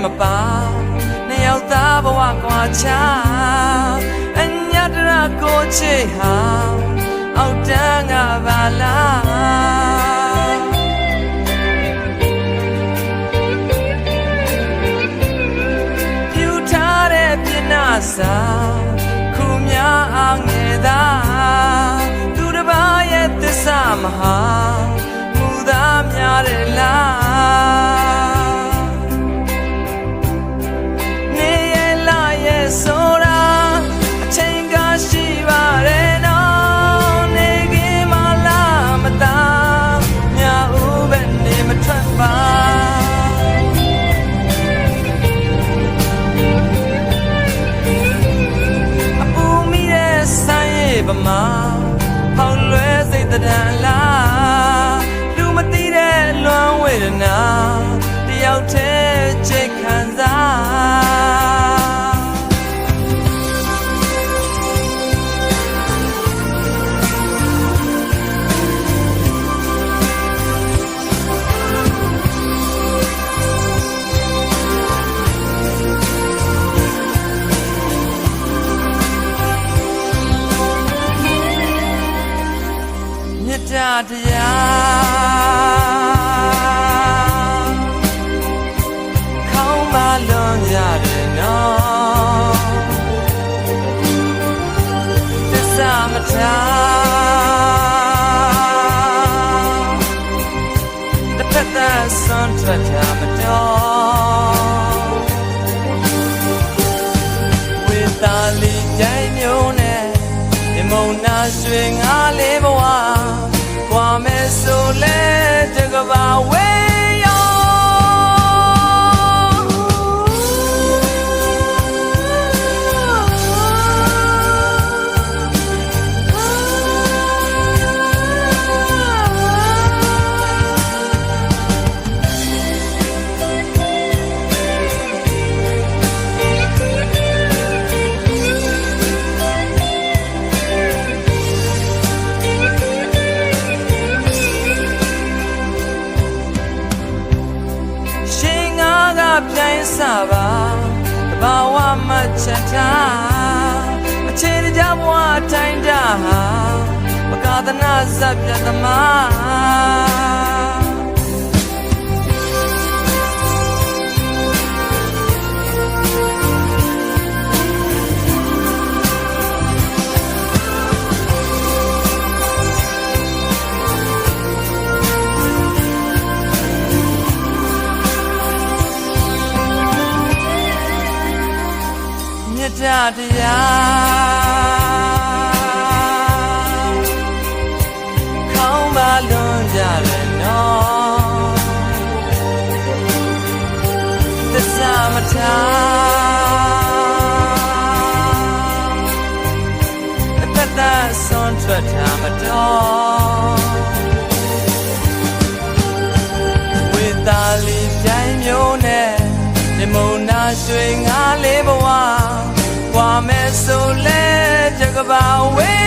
မပါနှစ်ယောက်သားဘဝကွာချအညတရကိုချေဟာအောက်တန်းကပါလားပြူထားတဲ့ပြနာစာခုများအောင်ငယ်သာသူတစ်ပါးရဲ့သစ္စာမဟာမူသားများတယ်လားနေရလာရဲ့ဆိုတာအချိန်ကရှိပါတယ်နော်နေခင်မလာမသားမြဦးပဲနေမထွက်ပါအပူမိတဲ့ဆိုင်ရဲ့ပမာဟောင်းလွဲစိတ်တရံလားလူမသိတဲ့လွမ်းဝေဒနာတယောက်တည်းချိတ်ခံစားမြတ်တရားခေါင်းပါလွန်ကြတယ်နော်သစ္စာမထားတစ်ဖက်သက်ဆွမ်းထွက်တာမတော်ဝေသာလီကြိုင်မျိုးနဲ့ဒီမုံနာရွှေငါလေးဘဝကွာမယ်ဆိုလဲတကဘာဝေယောပြိုင်စားပါတဘာဝမချတ်တာအခြေကြဘဝတိုင်းတာဟာပကာသနာဇပ်ပြသမာတရားခေါင်းပါလွန်ကြတယ်နော်သစ္စာမထားတစ်ဖက်သက်ဆွမ်းထွက်တာမတော်ဝေသာလီပြိုင်မျိုးနဲ့ဒီမုံနာရွှေငါလေးဘဝကွာမယ်ဆိုလဲတကဘာဝေ